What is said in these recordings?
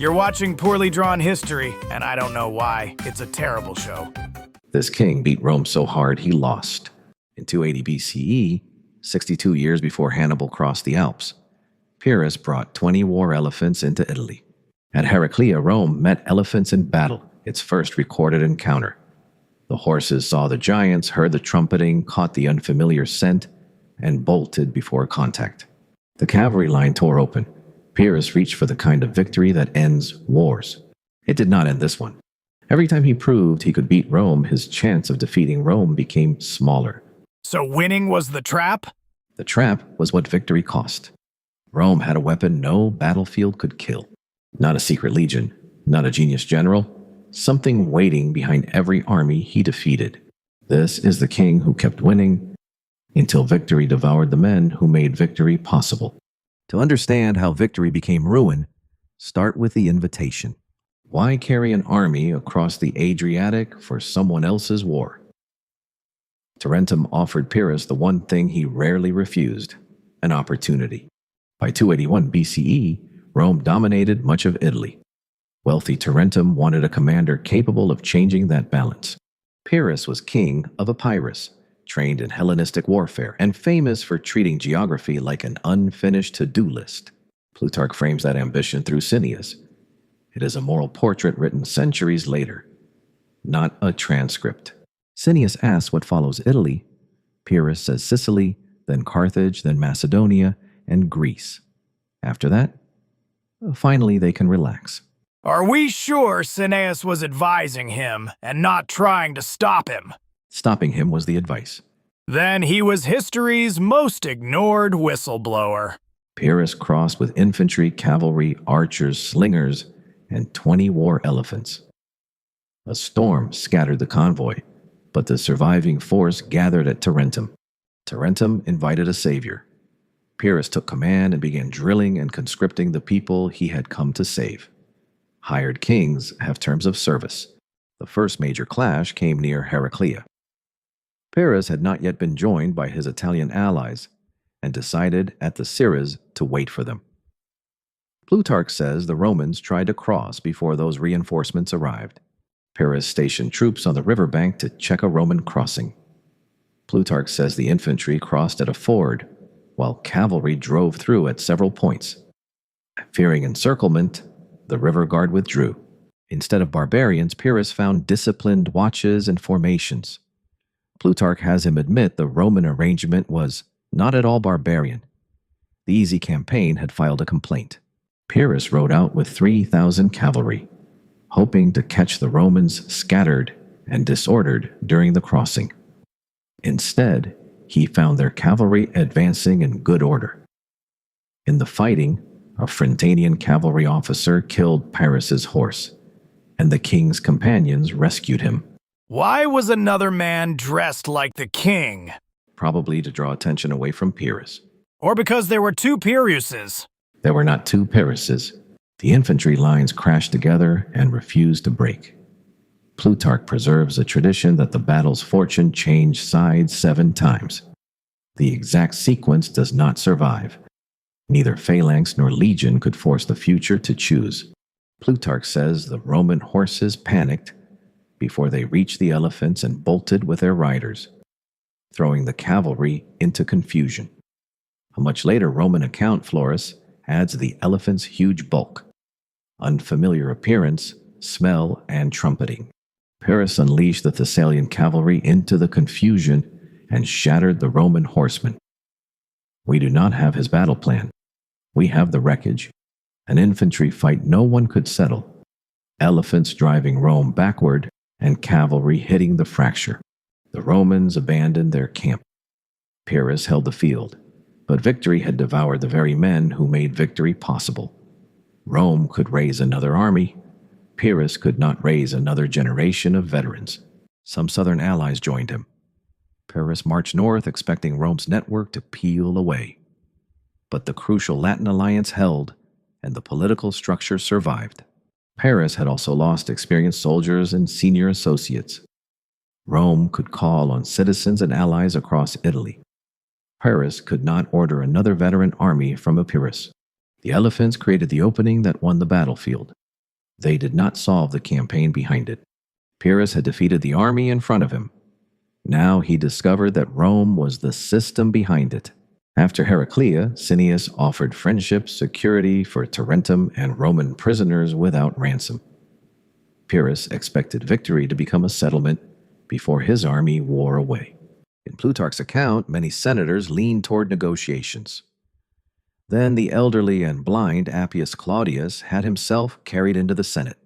You're watching Poorly Drawn History, and I don't know why. It's a terrible show. This king beat Rome so hard he lost. In 280 BCE, 62 years before Hannibal crossed the Alps, Pyrrhus brought 20 war elephants into Italy. At Heraclea, Rome met elephants in battle, its first recorded encounter. The horses saw the giants, heard the trumpeting, caught the unfamiliar scent, and bolted before contact. The cavalry line tore open. Pyrrhus reached for the kind of victory that ends wars. It did not end this one. Every time he proved he could beat Rome, his chance of defeating Rome became smaller. So winning was the trap? The trap was what victory cost. Rome had a weapon no battlefield could kill. Not a secret legion, not a genius general, something waiting behind every army he defeated. This is the king who kept winning until victory devoured the men who made victory possible. To understand how victory became ruin, start with the invitation. Why carry an army across the Adriatic for someone else's war? Tarentum offered Pyrrhus the one thing he rarely refused, an opportunity. By 281 BCE, Rome dominated much of Italy. Wealthy Tarentum wanted a commander capable of changing that balance. Pyrrhus was king of Epirus, trained in Hellenistic warfare, and famous for treating geography like an unfinished to-do list. Plutarch frames that ambition through Cineas. It is a moral portrait written centuries later, not a transcript. Cineas asks what follows Italy. Pyrrhus says Sicily, then Carthage, then Macedonia, and Greece. After that, finally they can relax. Are we sure Cineas was advising him and not trying to stop him? Stopping him was the advice. Then he was history's most ignored whistleblower. Pyrrhus crossed with infantry, cavalry, archers, slingers, and 20 war elephants. A storm scattered the convoy, but the surviving force gathered at Tarentum. Tarentum invited a savior. Pyrrhus took command and began drilling and conscripting the people he had come to save. Hired kings have terms of service. The first major clash came near Heraclea. Pyrrhus had not yet been joined by his Italian allies and decided at the Cirrus to wait for them. Plutarch says the Romans tried to cross before those reinforcements arrived. Pyrrhus stationed troops on the riverbank to check a Roman crossing. Plutarch says the infantry crossed at a ford, while cavalry drove through at several points. Fearing encirclement, the river guard withdrew. Instead of barbarians, Pyrrhus found disciplined watches and formations. Plutarch has him admit the Roman arrangement was not at all barbarian. The easy campaign had filed a complaint. Pyrrhus rode out with 3,000 cavalry, hoping to catch the Romans scattered and disordered during the crossing. Instead, he found their cavalry advancing in good order. In the fighting, a Frentanian cavalry officer killed Pyrrhus's horse, and the king's companions rescued him. Why was another man dressed like the king? Probably to draw attention away from Pyrrhus. Or because there were two Pyrrhuses? There were not two Pyrrhuses. The infantry lines crashed together and refused to break. Plutarch preserves a tradition that the battle's fortune changed sides 7 times. The exact sequence does not survive. Neither phalanx nor legion could force the future to choose. Plutarch says the Roman horses panicked before they reached the elephants and bolted with their riders, throwing the cavalry into confusion. A much later Roman account, Florus, adds the elephant's huge bulk, unfamiliar appearance, smell, and trumpeting. Pyrrhus unleashed the Thessalian cavalry into the confusion and shattered the Roman horsemen. We do not have his battle plan. We have the wreckage. An infantry fight no one could settle. Elephants driving Rome backward and cavalry hitting the fracture. The Romans abandoned their camp. Pyrrhus held the field, but victory had devoured the very men who made victory possible. Rome could raise another army. Pyrrhus could not raise another generation of veterans. Some southern allies joined him. Pyrrhus marched north, expecting Rome's network to peel away. But the crucial Latin alliance held, and the political structure survived. Pyrrhus had also lost experienced soldiers and senior associates. Rome could call on citizens and allies across Italy. Pyrrhus could not order another veteran army from Epirus. The elephants created the opening that won the battlefield. They did not solve the campaign behind it. Pyrrhus had defeated the army in front of him. Now he discovered that Rome was the system behind it. After Heraclea, Cineas offered friendship, security for Tarentum, and Roman prisoners without ransom. Pyrrhus expected victory to become a settlement before his army wore away. In Plutarch's account, many senators leaned toward negotiations. Then the elderly and blind Appius Claudius had himself carried into the Senate.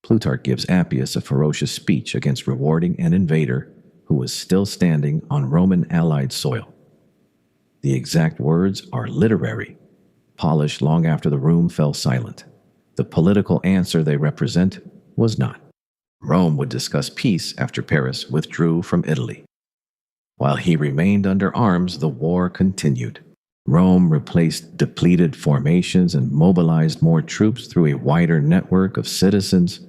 Plutarch gives Appius a ferocious speech against rewarding an invader who was still standing on Roman allied soil. The exact words are literary, polished long after the room fell silent. The political answer they represent was not. Rome would discuss peace after Pyrrhus withdrew from Italy. While he remained under arms, the war continued. Rome replaced depleted formations and mobilized more troops through a wider network of citizens,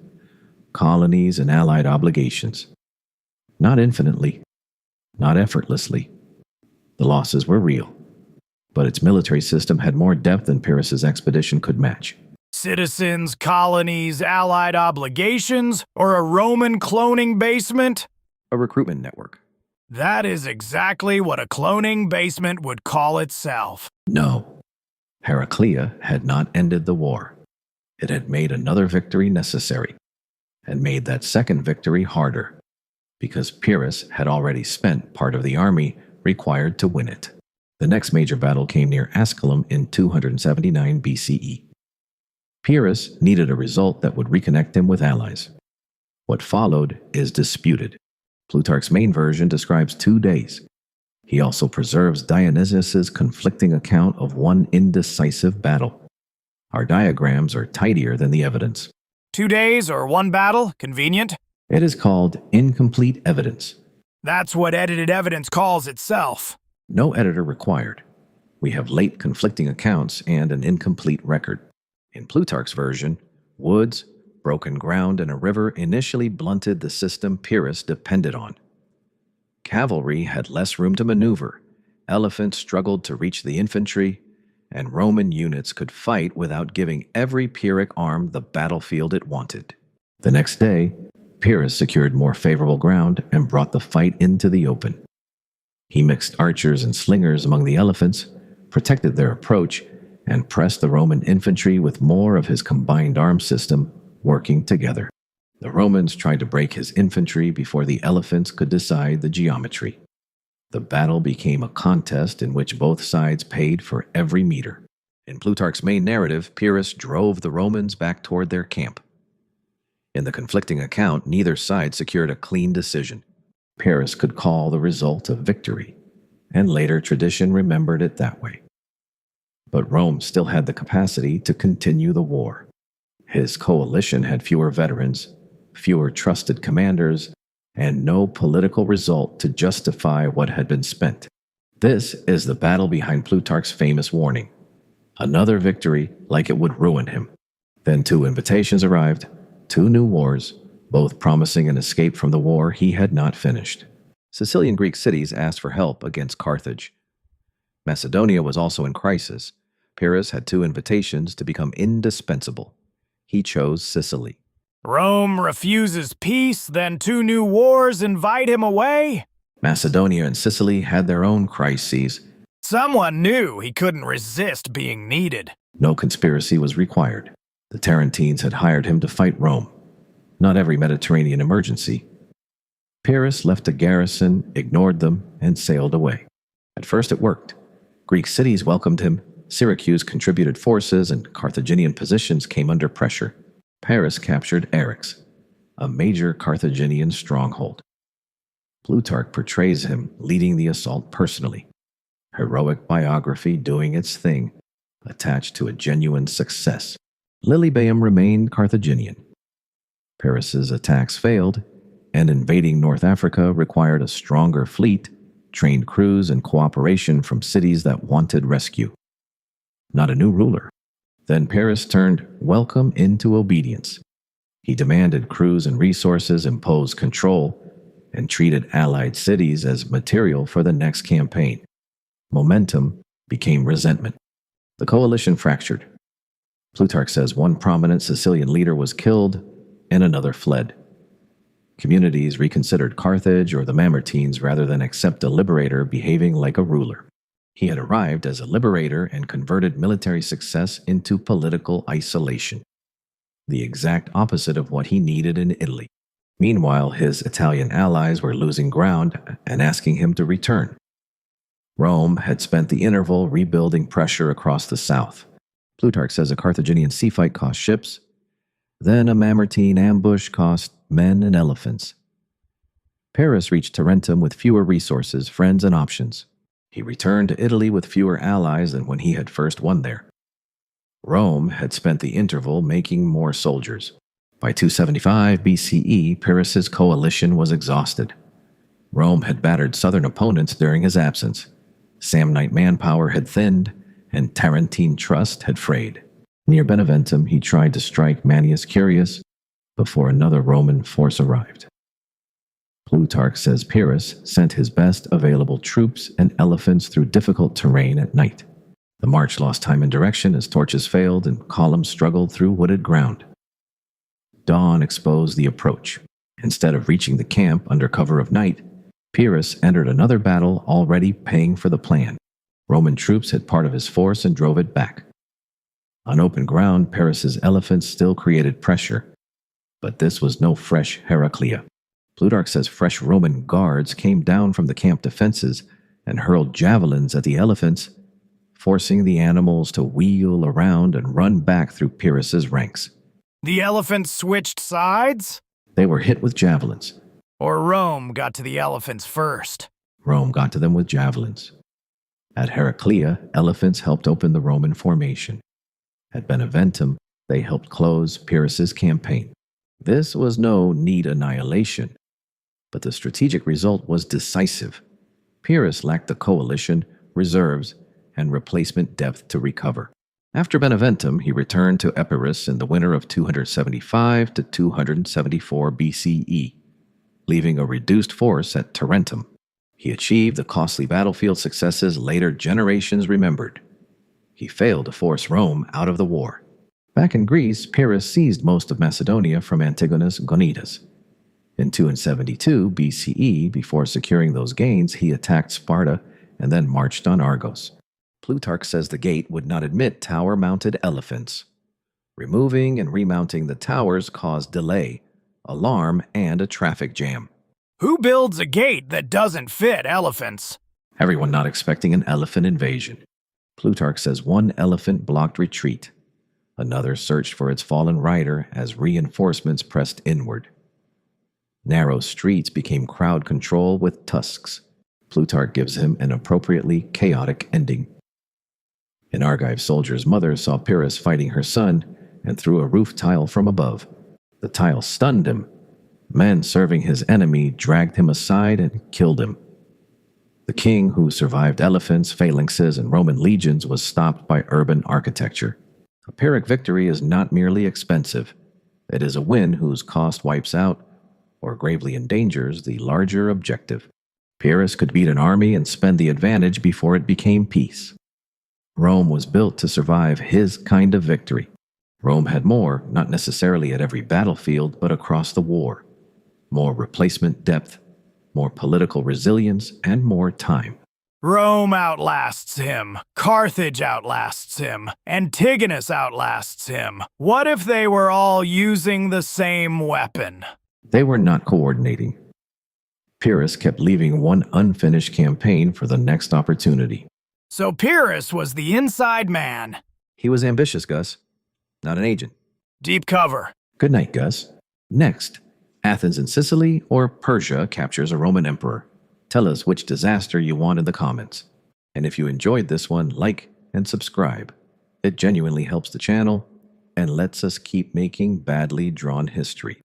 colonies, and allied obligations. Not infinitely, not effortlessly. The losses were real, but its military system had more depth than Pyrrhus's expedition could match. Citizens, colonies, allied obligations, or a Roman cloning basement? A recruitment network. That is exactly what a cloning basement would call itself. No, Heraclea had not ended the war. It had made another victory necessary, and made that second victory harder, because Pyrrhus had already spent part of the army required to win it. The next major battle came near Asculum in 279 BCE. Pyrrhus needed a result that would reconnect him with allies. What followed is disputed. Plutarch's main version describes 2 days. He also preserves Dionysius's conflicting account of one indecisive battle. Our diagrams are tidier than the evidence. 2 days or one battle? Convenient? It is called incomplete evidence. That's what edited evidence calls itself. No editor required. We have late conflicting accounts and an incomplete record. In Plutarch's version, woods, broken ground, and a river initially blunted the system Pyrrhus depended on. Cavalry had less room to maneuver, elephants struggled to reach the infantry, and Roman units could fight without giving every Pyrrhic arm the battlefield it wanted. The next day, Pyrrhus secured more favorable ground and brought the fight into the open. He mixed archers and slingers among the elephants, protected their approach, and pressed the Roman infantry with more of his combined arms system working together. The Romans tried to break his infantry before the elephants could decide the geometry. The battle became a contest in which both sides paid for every meter. In Plutarch's main narrative, Pyrrhus drove the Romans back toward their camp. In the conflicting account, neither side secured a clean decision. Pyrrhus could call the result a victory, and later tradition remembered it that way. But Rome still had the capacity to continue the war. His coalition had fewer veterans, fewer trusted commanders, and no political result to justify what had been spent. This is the battle behind Plutarch's famous warning. Another victory like it would ruin him. Then 2 invitations arrived, 2 new wars, both promising an escape from the war he had not finished. Sicilian Greek cities asked for help against Carthage. Macedonia was also in crisis. Pyrrhus had 2 invitations to become indispensable. He chose Sicily. Rome refuses peace, then 2 new wars invite him away? Macedonia and Sicily had their own crises. Someone knew he couldn't resist being needed. No conspiracy was required. The Tarentines had hired him to fight Rome. Not every Mediterranean emergency. Pyrrhus left a garrison, ignored them, and sailed away. At first it worked. Greek cities welcomed him, Syracuse contributed forces, and Carthaginian positions came under pressure. Pyrrhus captured Eryx, a major Carthaginian stronghold. Plutarch portrays him leading the assault personally. Heroic biography doing its thing, attached to a genuine success. Lilybaeum remained Carthaginian. Pyrrhus's attacks failed, and invading North Africa required a stronger fleet, trained crews, and cooperation from cities that wanted rescue. Not a new ruler. Then Pyrrhus turned welcome into obedience. He demanded crews and resources, imposed control, and treated allied cities as material for the next campaign. Momentum became resentment. The coalition fractured. Plutarch says one prominent Sicilian leader was killed and another fled. Communities reconsidered Carthage or the Mamertines rather than accept a liberator behaving like a ruler. He had arrived as a liberator and converted military success into political isolation, the exact opposite of what he needed in Italy. Meanwhile, his Italian allies were losing ground and asking him to return. Rome had spent the interval rebuilding pressure across the south. Plutarch says a Carthaginian sea fight cost ships, then a Mamertine ambush cost men and elephants. Pyrrhus reached Tarentum with fewer resources, friends, and options. He returned to Italy with fewer allies than when he had first won there. Rome had spent the interval making more soldiers. By 275 BCE, Pyrrhus's coalition was exhausted. Rome had battered southern opponents during his absence. Samnite manpower had thinned, and Tarentine trust had frayed. Near Beneventum, he tried to strike Manius Curius before another Roman force arrived. Plutarch says Pyrrhus sent his best available troops and elephants through difficult terrain at night. The march lost time and direction as torches failed and columns struggled through wooded ground. Dawn exposed the approach. Instead of reaching the camp under cover of night, Pyrrhus entered another battle already paying for the plan. Roman troops hit part of his force and drove it back. On open ground, Pyrrhus's elephants still created pressure, but this was no fresh Heraclea. Plutarch says fresh Roman guards came down from the camp defenses and hurled javelins at the elephants, forcing the animals to wheel around and run back through Pyrrhus's ranks. The elephants switched sides? They were hit with javelins. Or Rome got to the elephants first? Rome got to them with javelins. At Heraclea, elephants helped open the Roman formation. At Beneventum, they helped close Pyrrhus's campaign. This was no neat annihilation, but the strategic result was decisive. Pyrrhus lacked the coalition, reserves, and replacement depth to recover. After Beneventum, he returned to Epirus in the winter of 275 to 274 BCE, leaving a reduced force at Tarentum. He achieved the costly battlefield successes later generations remembered. He failed to force Rome out of the war. Back in Greece, Pyrrhus seized most of Macedonia from Antigonus Gonidas. In 272 BCE, before securing those gains, he attacked Sparta and then marched on Argos. Plutarch says the gate would not admit tower-mounted elephants. Removing and remounting the towers caused delay, alarm, and a traffic jam. Who builds a gate that doesn't fit elephants? Everyone not expecting an elephant invasion. Plutarch says one elephant blocked retreat. Another searched for its fallen rider as reinforcements pressed inward. Narrow streets became crowd control with tusks. Plutarch gives him an appropriately chaotic ending. An Argive soldier's mother saw Pyrrhus fighting her son and threw a roof tile from above. The tile stunned him. Men serving his enemy dragged him aside and killed him. The king, who survived elephants, phalanxes, and Roman legions, was stopped by urban architecture. A Pyrrhic victory is not merely expensive. It is a win whose cost wipes out or gravely endangers the larger objective. Pyrrhus could beat an army and spend the advantage before it became peace. Rome was built to survive his kind of victory. Rome had more, not necessarily at every battlefield, but across the war. More replacement depth, more political resilience, and more time. Rome outlasts him. Carthage outlasts him. Antigonus outlasts him. What if they were all using the same weapon? They were not coordinating. Pyrrhus kept leaving one unfinished campaign for the next opportunity. So Pyrrhus was the inside man. He was ambitious, Gus, not an agent. Deep cover. Good night, Gus. Next, Athens and Sicily or Persia captures a Roman emperor. Tell us which disaster you want in the comments. And if you enjoyed this one, like and subscribe. It genuinely helps the channel and lets us keep making badly drawn history.